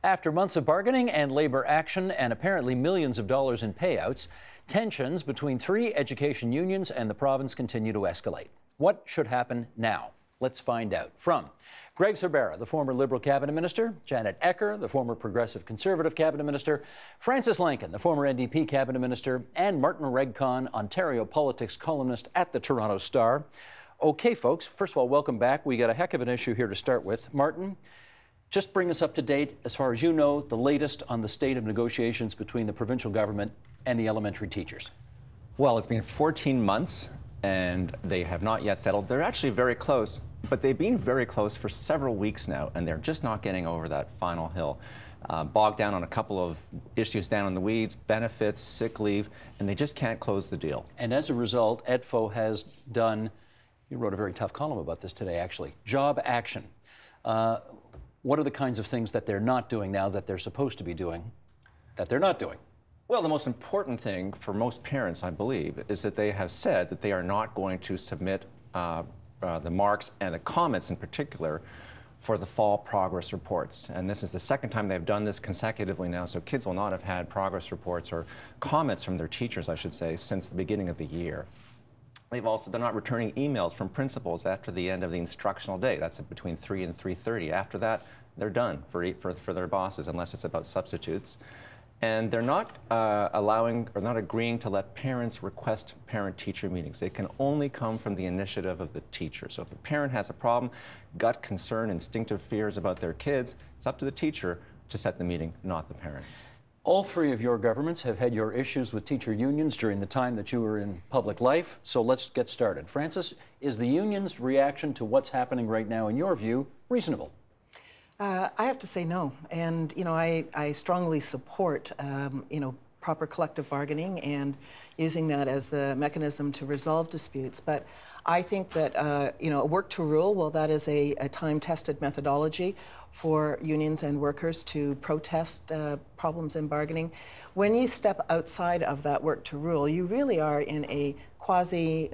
After months of bargaining and labor action and apparently millions of dollars in payouts, tensions between three education unions and the province continue to escalate. What should happen now? Let's find out. From Greg Sorbara, the former Liberal cabinet minister, Janet Ecker, the former Progressive Conservative cabinet minister, Francis Lankin, the former NDP cabinet minister, and Martin Regcon, Ontario politics columnist at the Toronto Star. Okay, folks, first of all, welcome back. We got a heck of an issue here to start with. Martin, just bring us up to date, as far as you know, the latest on the state of negotiations between the provincial government and the elementary teachers. Well, it's been 14 months, and they have not yet settled. They're actually very close, but they've been very close for several weeks now, and they're just not getting over that final hill. Bogged down on a couple of issues down in the weeds, benefits, sick leave, and they just can't close the deal. And as a result, EDFO has done, you wrote a very tough column about this today, actually, job action. What are the kinds of things that they're not doing now that they're supposed to be doing that they're not doing? Well, the most important thing for most parents, I believe, is that they have said that they are not going to submit the marks and the comments in particular for the fall progress reports. And this is the second time they've done this consecutively now, so kids will not have had progress reports or comments from their teachers, I should say, since the beginning of the year. They're not returning emails from principals after the end of the instructional day. That's between 3 and 3:30. After that, they're done for their bosses, unless it's about substitutes. And they're not allowing or not agreeing to let parents request parent-teacher meetings. They can only come from the initiative of the teacher. So if a parent has a problem, gut concern, instinctive fears about their kids, it's up to the teacher to set the meeting, not the parent. All three of your governments have had your issues with teacher unions during the time that you were in public life, so let's get started. Francis, is the union's reaction to what's happening right now, in your view, reasonable? I have to say no, and I strongly support proper collective bargaining and using that as the mechanism to resolve disputes. But I think that a work to rule, well, that is a time-tested methodology for unions and workers to protest problems in bargaining. When you step outside of that work to rule, you really are in a quasi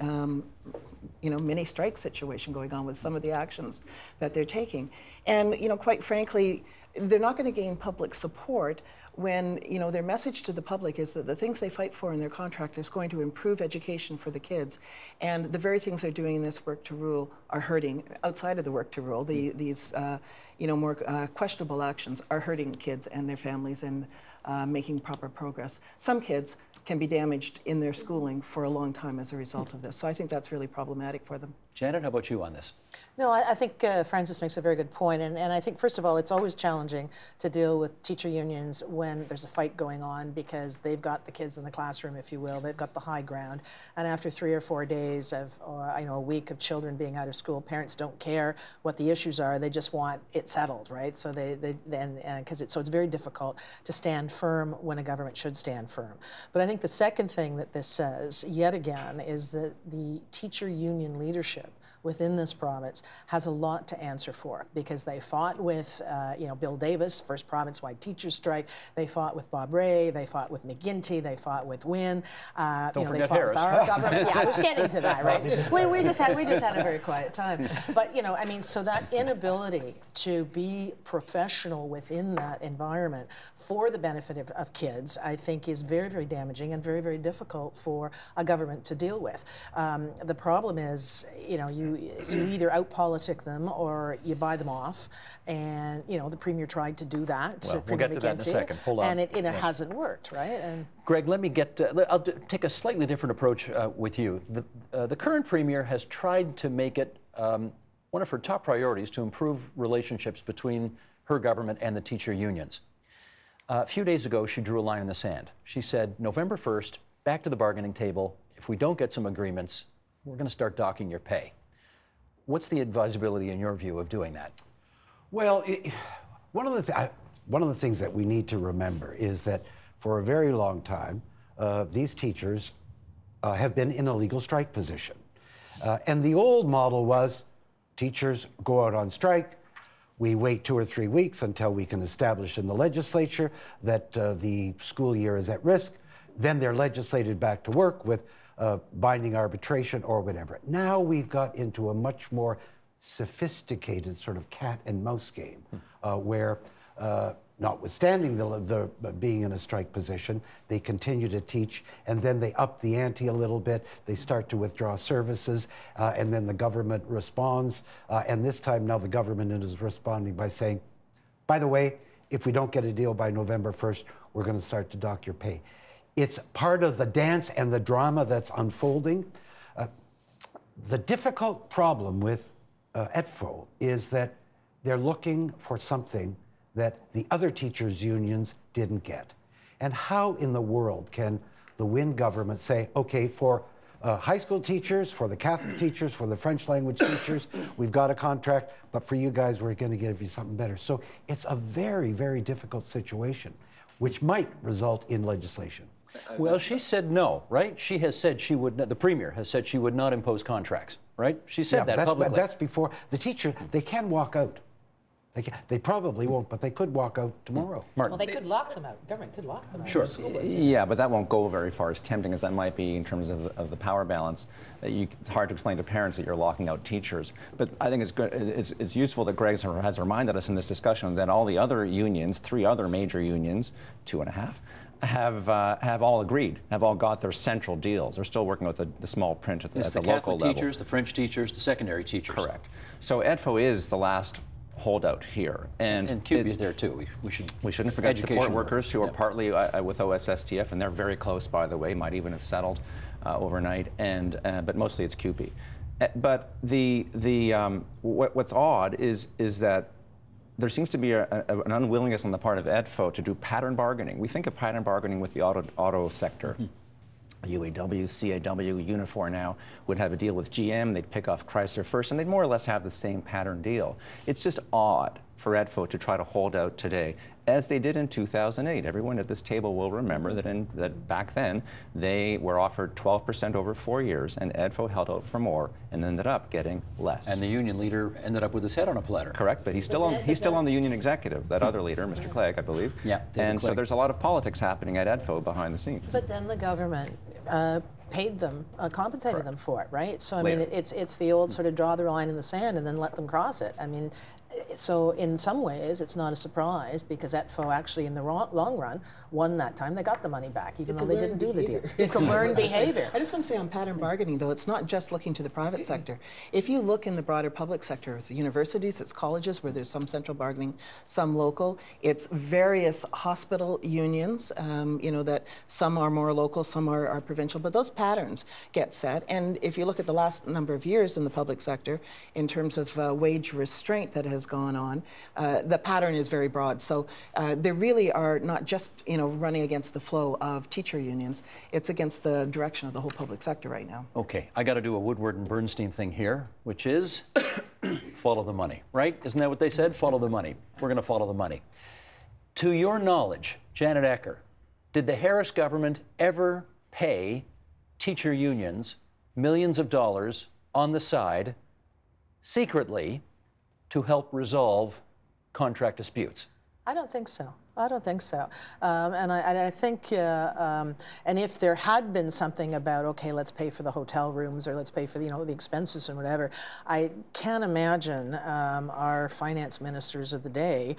mini strike situation going on with some of the actions that they're taking. And quite frankly, they're not going to gain public support when their message to the public is that the things they fight for in their contract is going to improve education for the kids, and the very things they're doing in this work to rule are hurting outside of the work to rule. These more questionable actions are hurting kids and their families and making proper progress. Some kids can be damaged in their schooling for a long time as a result of this. So I think that's really problematic for them. Janet, how about you on this? No, I think Francis makes a very good point. And I think, first of all, it's always challenging to deal with teacher unions when there's a fight going on, because they've got the kids in the classroom, if you will. They've got the high ground. And after 3 or 4 days of, a week of children being out of school, parents don't care what the issues are. They just want it settled, right? So it's very difficult to stand firm when a government should stand firm. But I think the second thing that this says, yet again, is that the teacher union leadership within this province has a lot to answer for, because they fought with Bill Davis, first province-wide teachers strike. They fought with Bob Rae. They fought with McGuinty. They fought with Wynne. Don't forget they fought Harris. with our government. Yeah, I was getting to that, right? we just had a very quiet time. But so that inability to be professional within that environment for the benefit of kids, I think, is very, very damaging and very, very difficult for a government to deal with. The problem is, you either out-politic them or you buy them off, and the Premier tried to do that. Well, we'll get to that in a second. Hold on. And it hasn't worked, right? And Greg, let me I'll take a slightly different approach with you. The current Premier has tried to make it one of her top priorities to improve relationships between her government and the teacher unions. A few days ago, she drew a line in the sand. She said, November 1st, back to the bargaining table. If we don't get some agreements, we're going to start docking your pay. What's the advisability, in your view, of doing that? Well, one of the things that we need to remember is that for a very long time, these teachers have been in a legal strike position. And the old model was teachers go out on strike, we wait 2 or 3 weeks until we can establish in the legislature that the school year is at risk, then they're legislated back to work with binding arbitration or whatever. Now we've got into a much more sophisticated sort of cat and mouse game where notwithstanding the being in a strike position, they continue to teach, and then they up the ante a little bit. They start to withdraw services, and then the government responds. And this time now the government is responding by saying, by the way, if we don't get a deal by November 1st, we're going to start to dock your pay. It's part of the dance and the drama that's unfolding. The difficult problem with EDFO is that they're looking for something that the other teachers' unions didn't get. And how in the world can the Wynne government say, okay, for high school teachers, for the Catholic teachers, for the French language teachers, we've got a contract, but for you guys, we're going to give you something better. So it's a very, very difficult situation, which might result in legislation. Well, she said no, right? She has said she would not, the Premier has said she would not impose contracts, right? She said that publicly. That's before the teacher, they can walk out. They probably won't, but they could walk out tomorrow. Martin. Well, they could lock them out. Government could lock them out. Sure. Yeah, but that won't go very far, as tempting as that might be in terms of the power balance. It's hard to explain to parents that you're locking out teachers. But I think it's good. It's useful that Greg has reminded us in this discussion that all the other unions, 3 other major unions, 2.5, have all agreed, have all got their central deals. They're still working with the small print at the local level. The Catholic teachers, the French teachers, the secondary teachers. Correct. So EDFO is the last holdout here, and CUPE is there too. We shouldn't forget support workers who are partly with OSSTF, and they're very close, by the way, might even have settled overnight, and but mostly it's CUPE. But what's odd is that there seems to be an unwillingness on the part of EDFO to do pattern bargaining. We think of pattern bargaining with the auto sector. UAW, CAW, Unifor now would have a deal with GM, they'd pick off Chrysler first, and they'd more or less have the same pattern deal. It's just odd for EDFO to try to hold out today, as they did in 2008. Everyone at this table will remember that back then they were offered 12% over 4 years, and EDFO held out for more and ended up getting less. And the union leader ended up with his head on a platter. Correct, but he's still on the union executive, that other leader, Mr. Clegg, I believe. Yeah, and so there's a lot of politics happening at EDFO behind the scenes. But then the government paid them, compensated them for it, right? So I mean, it's the old sort of draw the line in the sand and then let them cross it. I mean, so in some ways, it's not a surprise because EDFO actually, in the long run, won that time. They got the money back, even though they didn't do the deal. It's a learned behavior. I just want to say on pattern bargaining, though, it's not just looking to the private sector. If you look in the broader public sector, it's universities, it's colleges where there's some central bargaining, some local. It's various hospital unions, you know, that some are more local, some are provincial, but those patterns get set. And if you look at the last number of years in the public sector, in terms of wage restraint that has gone on, the pattern is very broad. So they really are not just, you know, running against the flow of teacher unions. It's against the direction of the whole public sector right now. Okay, I got to do a Woodward and Bernstein thing here, which is follow the money, right? Isn't that what they said? Follow the money. We're going to follow the money. To your knowledge, Janet Ecker, did the Harris government ever pay teacher unions millions of dollars on the side secretly to help resolve contract disputes? I don't think so. I don't think so. And I think, and if there had been something about, okay, let's pay for the hotel rooms or let's pay for, you know, the expenses and whatever, I can't imagine our finance ministers of the day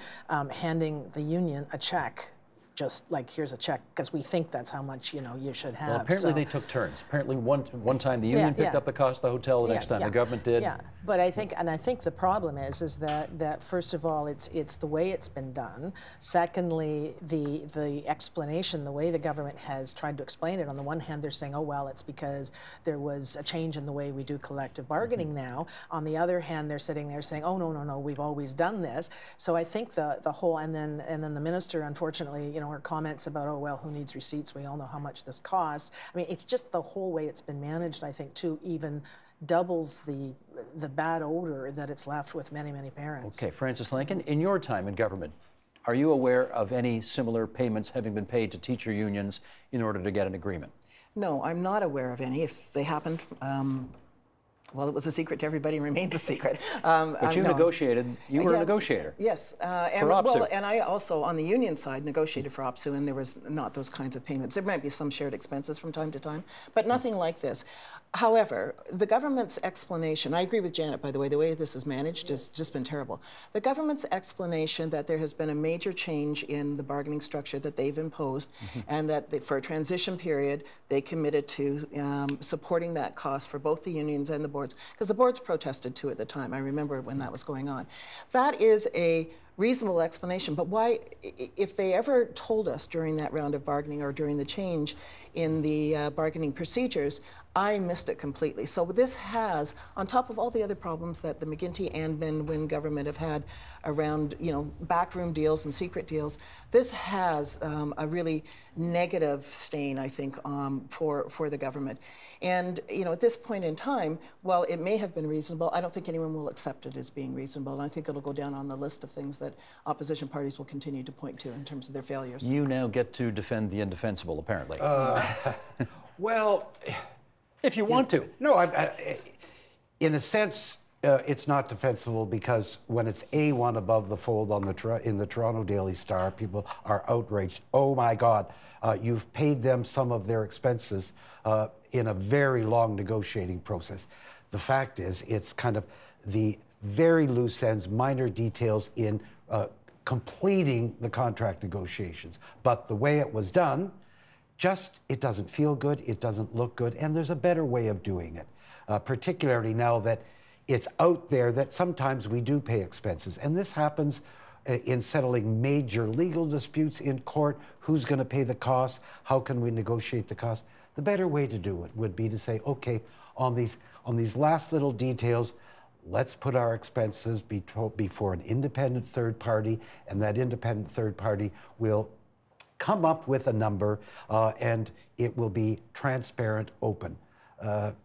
handing the union a check, just like, here's a check, because we think that's how much, you know, you should have. Well, apparently they took turns. Apparently one time the union picked up the cost of the hotel, the next time the government did. Yeah, but I think the problem is that first of all, it's the way it's been done. Secondly, the explanation, the way the government has tried to explain it. On the one hand, they're saying, oh well, it's because there was a change in the way we do collective bargaining now. On the other hand, they're sitting there saying, oh no, we've always done this. So I think the whole, and then the minister, unfortunately, you know, her comments about, oh well, who needs receipts? We all know how much this costs. I mean, it's just the whole way it's been managed, I think, too, even doubles the bad odor that it's left with many, many parents. Okay, Francis Lincoln, in your time in government, are you aware of any similar payments having been paid to teacher unions in order to get an agreement? No, I'm not aware of any. If they happened, Well, it was a secret to everybody and remains a secret. But you negotiated, you were a negotiator. Yes. For OPSEU. Well, and I also, on the union side, negotiated for OPSEU, and there was not those kinds of payments. There might be some shared expenses from time to time, but nothing like this. However, the government's explanation, I agree with Janet, by the way this is managed has just been terrible. The government's explanation that there has been a major change in the bargaining structure that they've imposed, and that for a transition period, they committed to supporting that cost for both the unions and the boards, because the boards protested too at the time. I remember when that was going on. That is a reasonable explanation, but why, if they ever told us during that round of bargaining or during the change in the bargaining procedures, I missed it completely. So this has, on top of all the other problems that the McGuinty and Van Wyn government have had around, backroom deals and secret deals, this has a really negative stain, I think, for the government. And at this point in time, while it may have been reasonable, I don't think anyone will accept it as being reasonable. And I think it'll go down on the list of things that opposition parties will continue to point to in terms of their failures. You now get to defend the indefensible, apparently. Well, if you want to. No, in a sense, it's not defensible, because when it's A1 above the fold in the Toronto Daily Star, people are outraged. Oh my God, you've paid them some of their expenses in a very long negotiating process. The fact is, it's kind of the very loose ends, minor details in completing the contract negotiations. But the way it was done, it doesn't feel good, it doesn't look good, and there's a better way of doing it, particularly now that it's out there that sometimes we do pay expenses. And this happens in settling major legal disputes in court. Who's going to pay the costs? How can we negotiate the costs? The better way to do it would be to say, okay, on these last little details, let's put our expenses before an independent third party, and that independent third party will come up with a number, and it will be transparent, open. But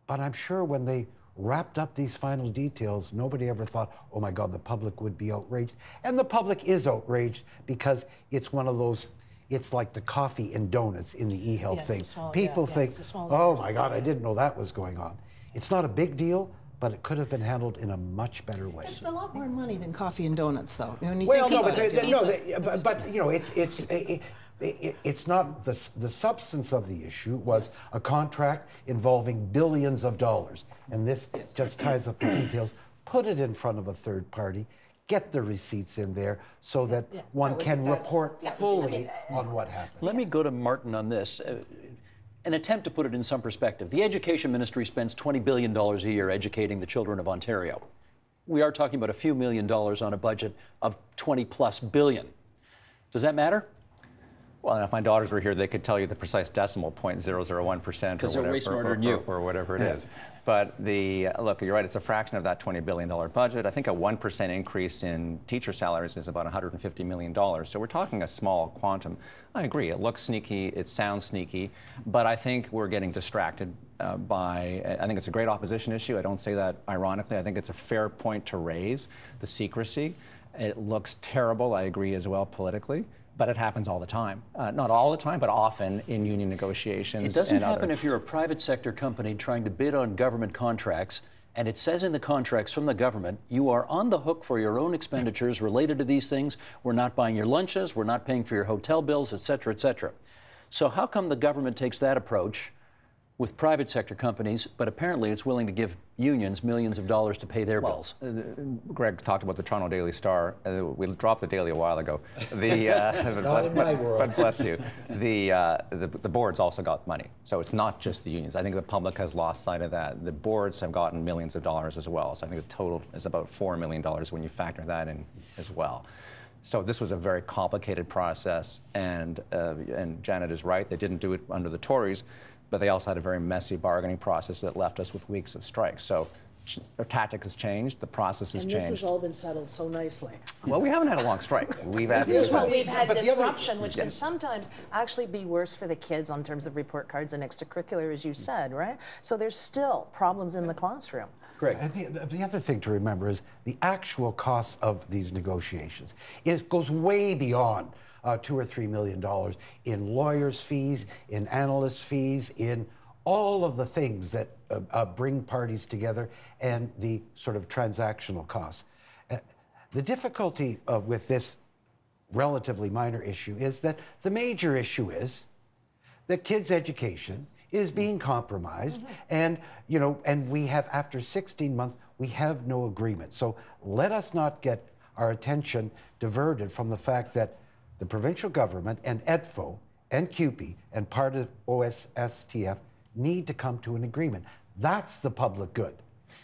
I'm sure when they wrapped up these final details, nobody ever thought, oh my God, the public would be outraged. And the public is outraged, because it's one of those, it's like the coffee and donuts in the e-health thing. People think, oh my God, I didn't know that was going on. It's not a big deal, but it could have been handled in a much better way. It's a lot more money than coffee and donuts, though. It's not the substance of the issue was a contract involving billions of dollars, and this just ties up the details. Put it in front of a third party, get the receipts in there, so that one can report fully on what happened. Let me go to Martin on this. An attempt to put it in some perspective. The Education Ministry spends $20 billion a year educating the children of Ontario. We are talking about a few $1 million on a budget of 20+ billion. Does that matter? Well, and if my daughters were here, they could tell you the precise decimal, 0.001% because they're way smarter than you, or whatever it is. But look, you're right, it's a fraction of that $20 billion budget. I think a 1% increase in teacher salaries is about $150 million. So we're talking a small quantum. I agree, it looks sneaky, it sounds sneaky, but I think we're getting distracted I think it's a great opposition issue. I don't say that ironically. I think it's a fair point to raise, the secrecy. It looks terrible, I agree as well, politically. But it happens all the time. Not all the time, but often in union negotiations. It doesn't happen if you're a private sector company trying to bid on government contracts, and it says in the contracts from the government, you are on the hook for your own expenditures related to these things. We're not buying your lunches, we're not paying for your hotel bills, et cetera, et cetera. So how come the government takes that approach with private sector companies, but apparently it's willing to give unions millions of dollars to pay their bills? Greg talked about the Toronto Daily Star. We dropped the Daily a while ago. Not in my world. But bless you. The boards also got money. So it's not just the unions. I think the public has lost sight of that. The boards have gotten millions of dollars as well. So I think the total is about $4 million when you factor that in as well. So this was a very complicated process, and Janet is right. They didn't do it under the Tories, but they also had a very messy bargaining process that left us with weeks of strikes. So our tactic has changed, the process has changed. And this has all been settled so nicely. Well, we haven't had a long strike. We've had we've had disruption, which can sometimes actually be worse for the kids in terms of report cards and extracurricular, as you said, right? So there's still problems in the classroom. Greg. The other thing to remember is the actual costs of these negotiations. It goes way beyond $2 or $3 million in lawyers' fees, in analysts' fees, in all of the things that bring parties together and the sort of transactional costs. The difficulty with this relatively minor issue is that the major issue is that kids' education is being compromised, and and we have, after 16 months, we have no agreement. So let us not get our attention diverted from the fact that the provincial government and EDFO and CUPE and part of OSSTF need to come to an agreement. That's the public good.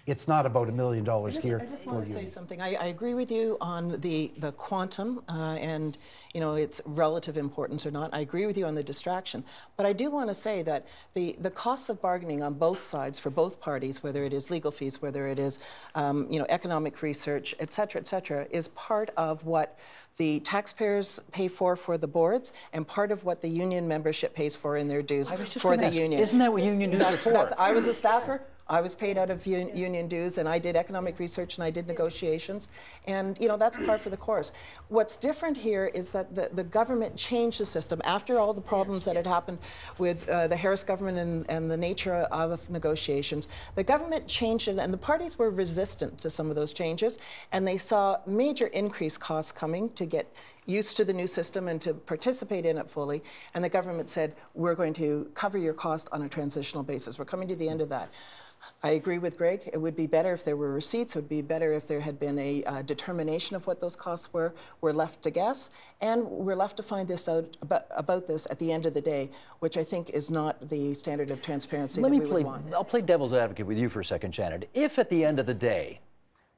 It's not about $1 million here. I just want to say something. I agree with you on the quantum and its relative importance or not. I agree with you on the distraction. But I do want to say that the costs of bargaining on both sides for both parties, whether it is legal fees, whether it is economic research, et cetera, is part of what the taxpayers pay for the boards, and part of what the union membership pays for in their dues for the union. Isn't that what union dues are for? I was a staffer. I was paid out of union dues, and I did economic research, and I did negotiations, and that's par for the course. What's different here is that the government changed the system after all the problems that had happened with the Harris government and the nature of negotiations. The government changed it, and the parties were resistant to some of those changes, and they saw major increased costs coming to get used to the new system and to participate in it fully, and the government said, we're going to cover your cost on a transitional basis. We're coming to the end of that. I agree with Greg. It would be better if there were receipts. It would be better if there had been a determination of what those costs were. We're left to guess, and we're left to find this out about this at the end of the day, which I think is not the standard of transparency that we would want. I'll play devil's advocate with you for a second, Janet. If at the end of the day,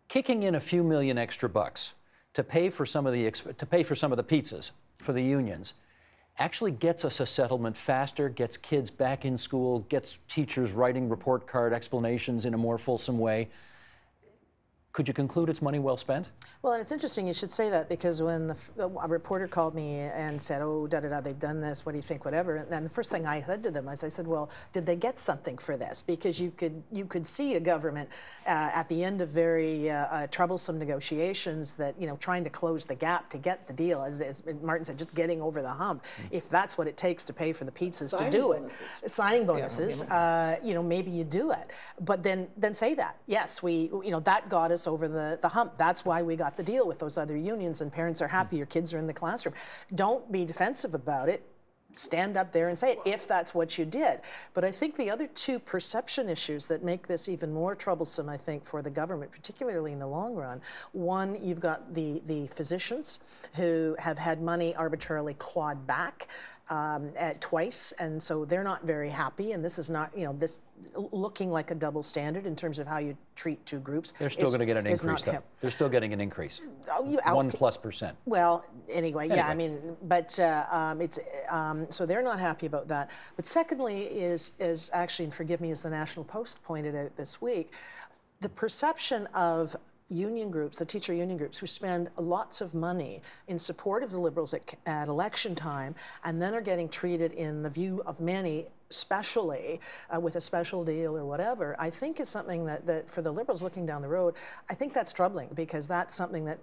kicking in a few million extra bucks to pay for some of the pizzas for the unions actually gets us a settlement faster, gets kids back in school, gets teachers writing report card explanations in a more fulsome way, could you conclude it's money well spent? Well, and it's interesting you should say that, because when a reporter called me and said, oh, da-da-da, they've done this, what do you think, whatever, and then the first thing I said to them is, I said, well, did they get something for this? Because you could see a government at the end of very troublesome negotiations that, trying to close the gap to get the deal, as Martin said, just getting over the hump. If that's what it takes to pay for the pizzas to do it, signing bonuses, maybe you do it. But then say that. Yes, that got us over the hump. That's why we got the deal with those other unions, and parents are happy your kids are in the classroom. Don't be defensive about it. Stand up there and say it, if that's what you did. But I think the other two perception issues that make this even more troublesome, I think, for the government, particularly in the long run. One, you've got the physicians who have had money arbitrarily clawed back twice, and so they're not very happy, and this is not, this looking like a double standard in terms of how you treat two groups. They're still going to get an increase, though. They're still getting an increase. 1+%. Well, anyway, yeah, I mean, but so they're not happy about that. But secondly is actually, and forgive me, as the National Post pointed out this week, the perception of union groups, the teacher union groups, who spend lots of money in support of the Liberals at election time, and then are getting treated, in the view of many, specially with a special deal or whatever, I think is something that for the Liberals looking down the road, I think that's troubling, because that's something that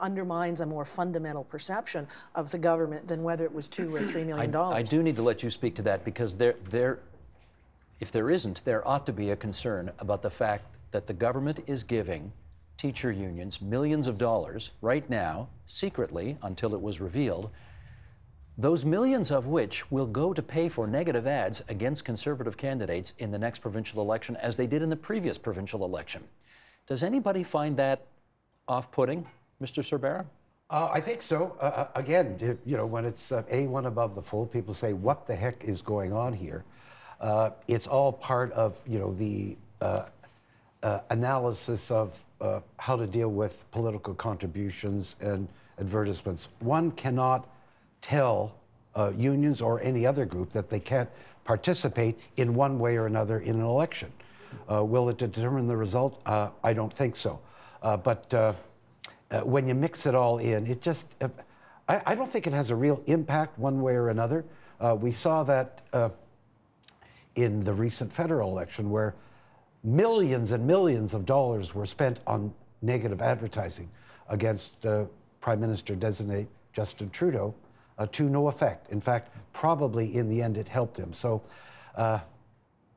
undermines a more fundamental perception of the government than whether it was $2 or $3 million. I do need to let you speak to that, because if there isn't, there ought to be a concern about the fact that the government is giving teacher unions millions of dollars right now, secretly, until it was revealed, those millions of which will go to pay for negative ads against Conservative candidates in the next provincial election, as they did in the previous provincial election. Does anybody find that off-putting, Mr. Cerbera? I think so. Again, when it's A1 above the fold, people say, what the heck is going on here? It's all part of, the analysis of how to deal with political contributions and advertisements. One cannot tell unions or any other group that they can't participate in one way or another in an election. Will it determine the result? I don't think so. But when you mix it all in, it just, I don't think it has a real impact one way or another. We saw that in the recent federal election, where millions and millions of dollars were spent on negative advertising against Prime Minister-designate Justin Trudeau to no effect. In fact, probably in the end it helped him. So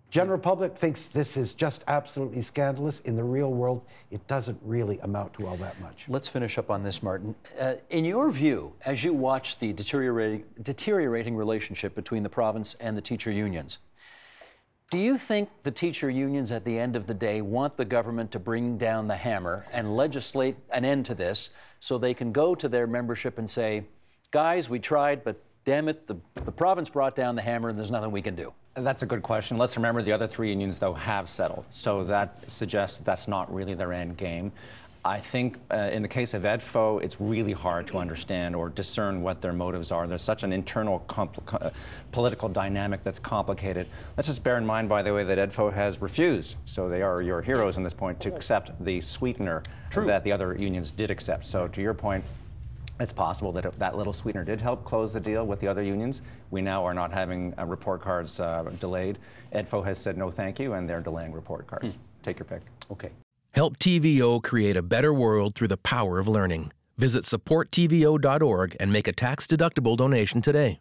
General public thinks this is just absolutely scandalous. In the real world, it doesn't really amount to all that much. Let's finish up on this, Martin. In your view, as you watch the deteriorating relationship between the province and the teacher unions, do you think the teacher unions at the end of the day want the government to bring down the hammer and legislate an end to this so they can go to their membership and say, guys, we tried, but damn it, the province brought down the hammer and there's nothing we can do? That's a good question. Let's remember the other 3 unions, though, have settled. So that suggests that's not really their end game. I think in the case of EDFO, it's really hard to understand or discern what their motives are. There's such an internal political dynamic that's complicated. Let's just bear in mind, by the way, that EDFO has refused, so they are your heroes in this point, to accept the sweetener that the other unions did accept. So to your point, it's possible that that little sweetener did help close the deal with the other unions. We now are not having report cards delayed. EDFO has said no thank you, and they're delaying report cards. Take your pick. Okay. Help TVO create a better world through the power of learning. Visit supporttvo.org and make a tax-deductible donation today.